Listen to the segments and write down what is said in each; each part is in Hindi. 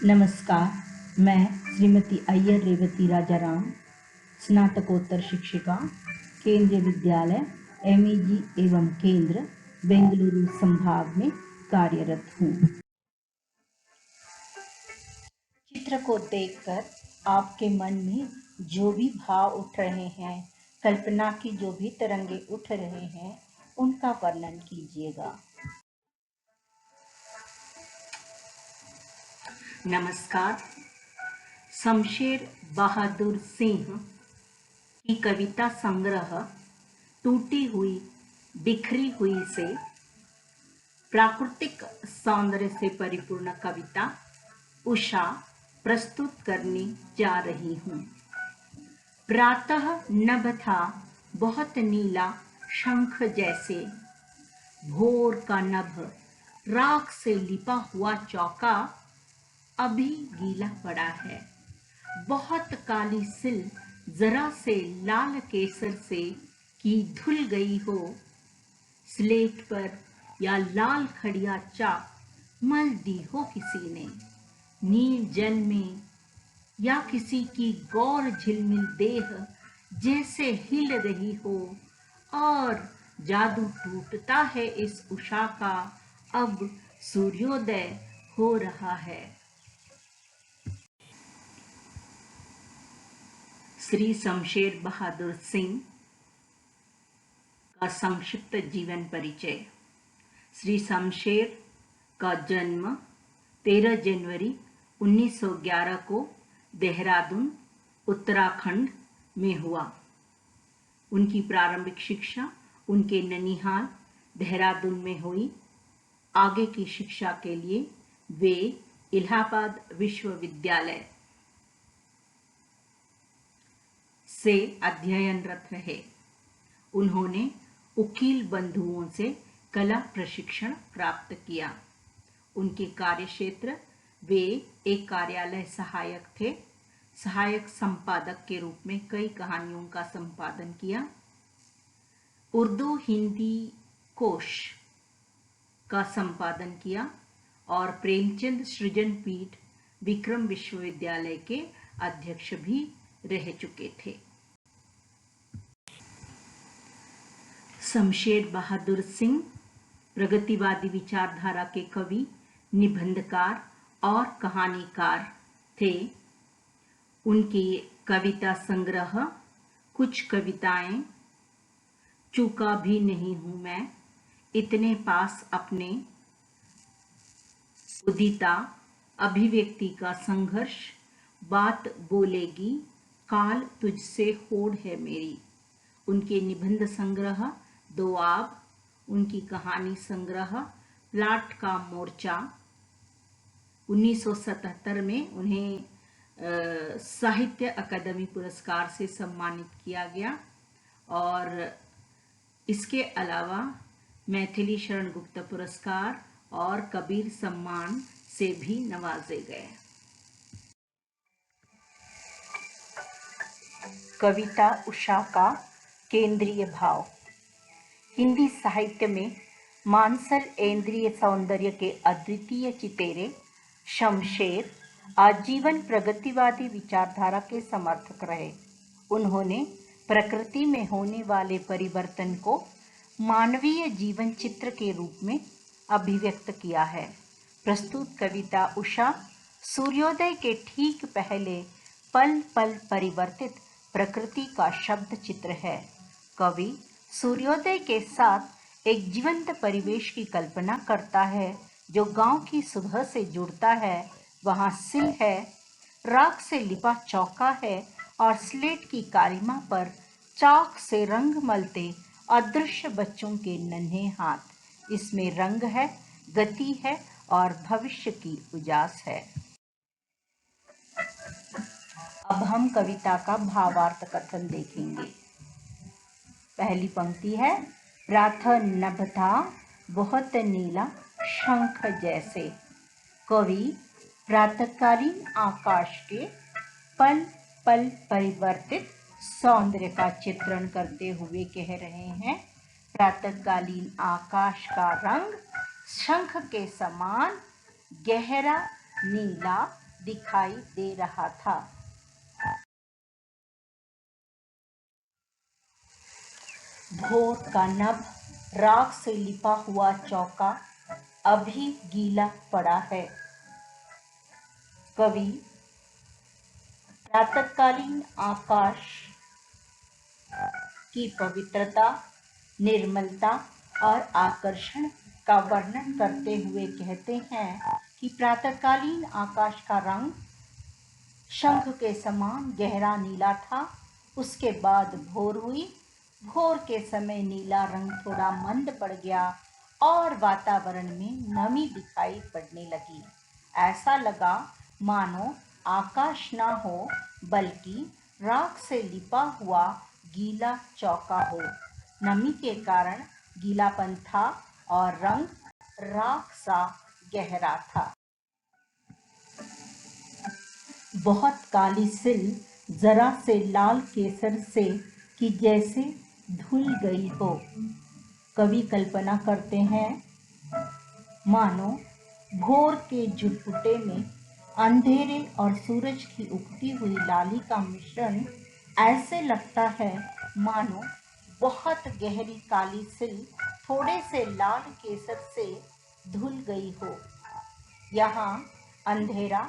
नमस्कार, मैं श्रीमती अय्यर रेवती राजाराम, स्नातकोत्तर शिक्षिका, केंद्रीय विद्यालय MEG एवं केंद्र, बेंगलुरु संभाग में कार्यरत हूँ। चित्र को देखकर आपके मन में जो भी भाव उठ रहे हैं, कल्पना की जो भी तरंगे उठ रहे हैं, उनका वर्णन कीजिएगा। नमस्कार। शमशेर बहादुर सिंह की कविता संग्रह टूटी हुई बिखरी हुई से प्राकृतिक सौंदर्य से परिपूर्ण कविता उषा प्रस्तुत करने जा रही हूँ। प्रातः नभ था बहुत नीला शंख जैसे, भोर का नभ राख से लिपा हुआ चौका अभी गीला पड़ा है। बहुत काली सिल जरा से लाल केसर से की धुल गई हो, स्लेट पर या लाल खड़िया चाक मल दी हो किसी ने, नील जल में या किसी की गौर झिलमिल देह जैसे हिल रही हो, और जादू टूटता है इस उषा का, अब सूर्योदय हो रहा है। श्री शमशेर बहादुर सिंह का संक्षिप्त जीवन परिचय। श्री शमशेर का जन्म 13 जनवरी 1911 को देहरादून, उत्तराखंड में हुआ। उनकी प्रारंभिक शिक्षा उनके ननिहाल देहरादून में हुई। आगे की शिक्षा के लिए वे इलाहाबाद विश्वविद्यालय से अध्ययनरत रहे। उन्होंने उकील बंधुओं से कला प्रशिक्षण प्राप्त किया। उनके कार्यक्षेत्र वे एक कार्यालय सहायक थे। सहायक संपादक के रूप में कई कहानियों का संपादन किया। उर्दू हिंदी कोश का संपादन किया और प्रेमचंद सृजन पीठ विक्रम विश्वविद्यालय के अध्यक्ष भी रह चुके थे। शमशेर बहादुर सिंह प्रगतिवादी विचारधारा के कवि, निबंधकार और कहानीकार थे। उनकी कविता संग्रह कुछ कविताएं, चूका भी नहीं हूं मैं, इतने पास अपने, उदिता, अभिव्यक्ति का संघर्ष, बात बोलेगी, काल तुझसे होड़ है मेरी, उनके निबंध संग्रह दोआब, उनकी कहानी संग्रह प्लाट का मोर्चा। 1977 में उन्हें साहित्य अकादमी पुरस्कार से सम्मानित किया गया और इसके अलावा मैथिली शरण गुप्त पुरस्कार और कबीर सम्मान से भी नवाजे गए। कविता उषा का केंद्रीय भाव। हिंदी साहित्य में मानसल इंद्रिय सौंदर्य के अद्वितीय चितेरे शमशेर आजीवन प्रगतिवादी विचारधारा के समर्थक रहे। उन्होंने प्रकृति में होने वाले परिवर्तन को मानवीय जीवन चित्र के रूप में अभिव्यक्त किया है। प्रस्तुत कविता उषा सूर्योदय के ठीक पहले पल पल परिवर्तित प्रकृति का शब्द चित्र है। कवि सूर्योदय के साथ एक जीवंत परिवेश की कल्पना करता है जो गांव की सुबह से जुड़ता है। वहां सिल है, राख से लिपा चौका है और स्लेट की कालिमा पर चाक से रंग मलते अदृश्य बच्चों के नन्हे हाथ। इसमें रंग है, गति है और भविष्य की उजास है। अब हम कविता का भावार्थ कथन देखेंगे। पहली पंक्ति है, प्रातः नभ था बहुत नीला शंख जैसे। कवि प्रातःकालीन आकाश के पल पल परिवर्तित सौंदर्य का चित्रण करते हुए कह रहे हैं, प्रातःकालीन आकाश का रंग शंख के समान गहरा नीला दिखाई दे रहा था। भोर का नभ राख से लिपा हुआ चौका अभी गीला पड़ा है। कवि प्रातःकालीन आकाश की पवित्रता, निर्मलता और आकर्षण का वर्णन करते हुए कहते हैं कि प्रातःकालीन आकाश का रंग शंख के समान गहरा नीला था। उसके बाद भोर हुई। भोर के समय नीला रंग थोड़ा मंद पड़ गया और वातावरण में नमी दिखाई पड़ने लगी। ऐसा लगा मानो आकाश ना हो बल्कि राख से लिपा हुआ गीला चौका हो। नमी के कारण गीलापन था और रंग राख सा गहरा था। बहुत काली सिल जरा से लाल केसर से कि जैसे धुल गई हो। कवि कल्पना करते हैं मानो भोर के झुरमुटे में अंधेरे और सूरज की उगती हुई लाली का मिश्रण। ऐसे लगता है मानो बहुत गहरी काली सिल थोड़े से लाल केसर से धुल गई हो। यहाँ अंधेरा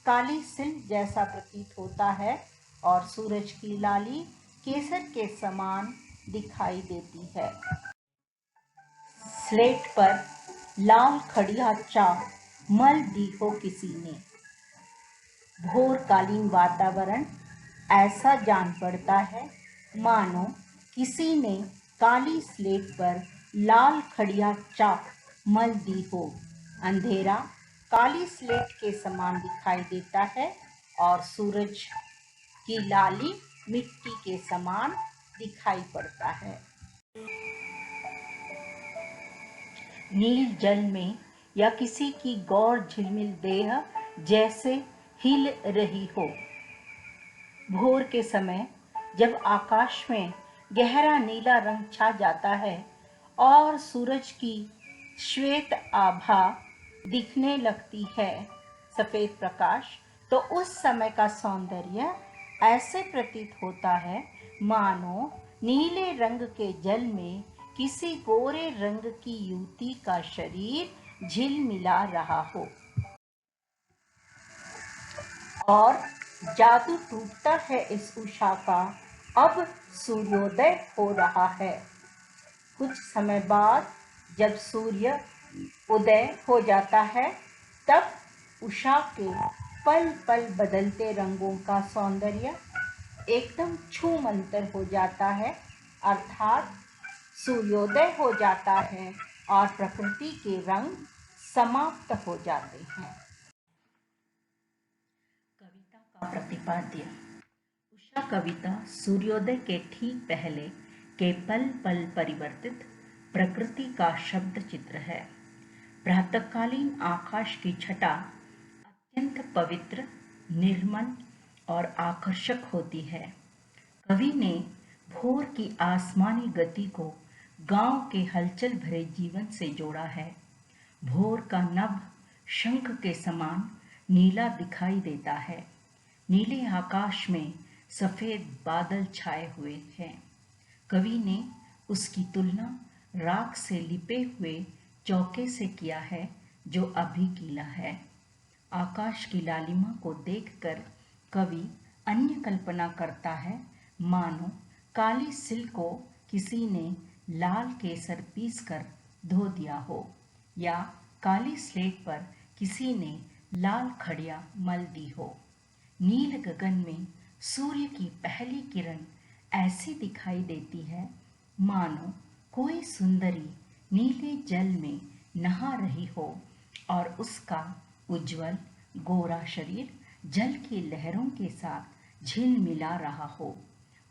काली सिल जैसा प्रतीत होता है और सूरज की लाली केसर के समान दिखाई देती है। स्लेट पर लाल खड़िया चाक मल दी हो किसी ने। भोरकालीन वातावरण ऐसा जान पड़ता है मानो किसी ने काली स्लेट पर लाल खड़िया चाक मल दी हो। अंधेरा काली स्लेट के समान दिखाई देता है और सूरज की लाली मिट्टी के समान दिखाई पड़ता है। नील जल में या किसी की गौर झिलमिल देह जैसे हिल रही हो। भोर के समय जब आकाश में गहरा नीला रंग छा जाता है और सूरज की श्वेत आभा दिखने लगती है, सफेद प्रकाश, तो उस समय का सौंदर्य ऐसे प्रतीत होता है मानो नीले रंग के जल में किसी गोरे रंग की युवती का शरीर झिलमिला रहा हो और जादू टूटता है इस उषा का। अब सूर्योदय हो रहा है। कुछ समय बाद जब सूर्य उदय हो जाता है तब उषा के पल पल बदलते रंगों का सौंदर्य एकदम छूमंतर हो जाता है। अर्थात सूर्योदय हो जाता है और प्रकृति के रंग समाप्त हो जाते हैं। कविता का प्रतिपाद्य। उषा कविता सूर्योदय के ठीक पहले के पल पल परिवर्तित प्रकृति का शब्द चित्र है। प्रातःकालीन आकाश की छटा अत्यंत पवित्र, निर्मल और आकर्षक होती है। कवि ने भोर की आसमानी गति को गांव के हलचल भरे जीवन से जोड़ा है। भोर का नभ शंख के समान नीला दिखाई देता है। नीले आकाश में सफेद बादल छाए हुए हैं। कवि ने उसकी तुलना राख से लिपे हुए चौके से किया है जो अभी गीला है। आकाश की लालिमा को देखकर कवि अन्य कल्पना करता है मानो काली सिल को किसी ने लाल केसर पीसकर धो दिया हो या काली स्लेट पर किसी ने लाल खड़िया मल दी हो। नील गगन में सूर्य की पहली किरण ऐसी दिखाई देती है मानो कोई सुंदरी नीले जल में नहा रही हो और उसका उज्जवल गोरा शरीर जल की लहरों के साथ झिलमिला रहा हो।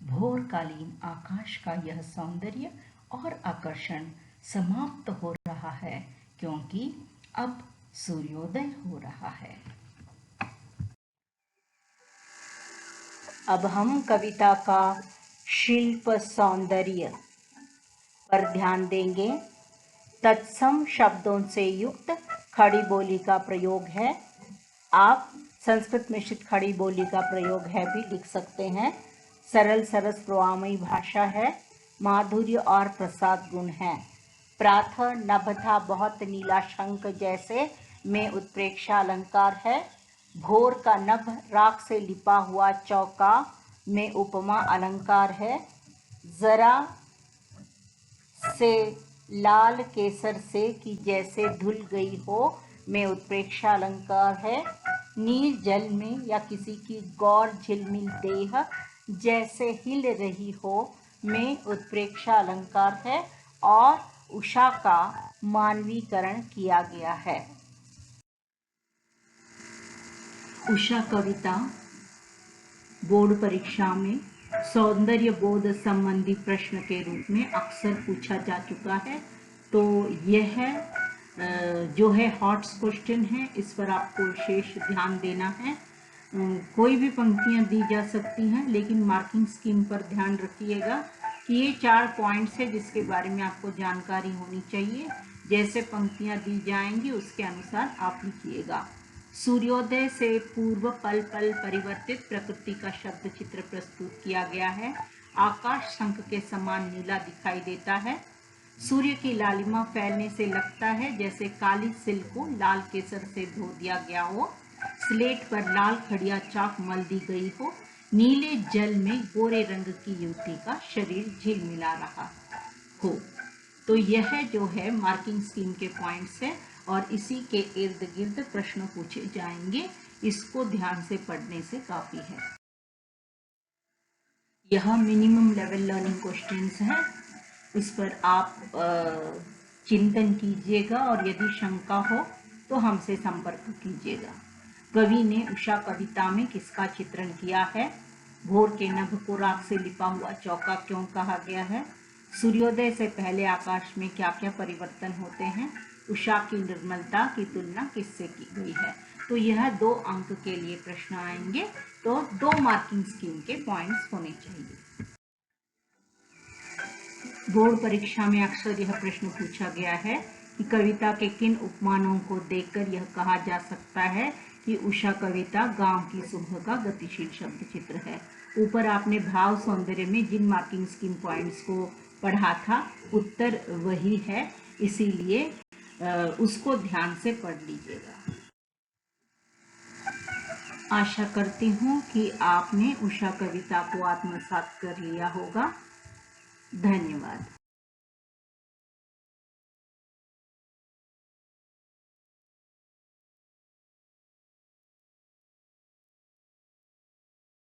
भोरकालीन आकाश का यह सौंदर्य और आकर्षण समाप्त हो रहा है क्योंकि अब सूर्योदय हो रहा है। अब हम कविता का शिल्प सौंदर्य पर ध्यान देंगे। तत्सम शब्दों से युक्त खड़ी बोली का प्रयोग है। आप संस्कृत मिश्रित खड़ी बोली का प्रयोग है भी लिख सकते हैं। सरल सरस प्रवाहमयी भाषा है। माधुर्य और प्रसाद गुण है। प्राथ नभ था बहुत नीला शंख जैसे में उत्प्रेक्षा अलंकार है। भोर का नभ राख से लिपा हुआ चौका में उपमा अलंकार है। जरा से लाल केसर से कि जैसे धुल गई हो में उत्प्रेक्षा अलंकार है। नील जल में या किसी की गौर झिलमिल देह जैसे हिल रही हो में उत्प्रेक्षा अलंकार है। और उषा का मानवीकरण किया गया है। उषा कविता बोर्ड परीक्षा में सौंदर्य बोध संबंधी प्रश्न के रूप में अक्सर पूछा जा चुका है। तो यह जो है हॉट्स क्वेश्चन है, इस पर आपको विशेष ध्यान देना है। कोई भी पंक्तियां दी जा सकती हैं, लेकिन मार्किंग स्कीम पर ध्यान रखिएगा कि ये 4 पॉइंट्स है जिसके बारे में आपको जानकारी होनी चाहिए। जैसे पंक्तियां दी जाएंगी उसके अनुसार आप लिखिएगा। सूर्योदय से पूर्व पल पल परिवर्तित प्रकृति का शब्द चित्र प्रस्तुत किया गया है। आकाश शंख के समान नीला दिखाई देता है। सूर्य की लालिमा फैलने से लगता है जैसे काली सिल को लाल केसर से धो दिया गया हो। स्लेट पर लाल खड़िया चाक मल दी गई हो। नीले जल में गोरे रंग की युवती का शरीर झिलमिला रहा हो। तो यह जो है मार्किंग स्कीम के पॉइंट्स है और इसी के इर्द गिर्द प्रश्न पूछे जाएंगे। इसको ध्यान से पढ़ने से काफी है। यह मिनिमम लेवल लर्निंग क्वेश्चंस हैं। इस पर आप चिंतन कीजिएगा और यदि शंका हो तो हमसे संपर्क कीजिएगा। कवि ने उषा कविता में किसका चित्रण किया है? भोर के नभ को राख से लिपा हुआ चौका क्यों कहा गया है? सूर्योदय से पहले आकाश में क्या क्या परिवर्तन होते हैं? उषा की निर्मलता की तुलना किससे की गई है? तो यह 2 अंक के लिए प्रश्न आएंगे। तो 2 मार्किंग स्कीम के पॉइंट्स होने चाहिए। बोर्ड परीक्षा में अक्सर यह प्रश्न पूछा गया है कि कविता के किन उपमानों को देखकर यह कहा जा सकता है कि उषा कविता गांव की सुबह का गतिशील शब्द चित्र है। ऊपर आपने भाव सौंदर्य में जिन मार्किंग स्कीम पॉइंट्स को पढ़ा था, उत्तर वही है, इसीलिए उसको ध्यान से पढ़ लीजिएगा। आशा करती हूँ कि आपने उषा कविता को आत्मसात कर लिया होगा। धन्यवाद।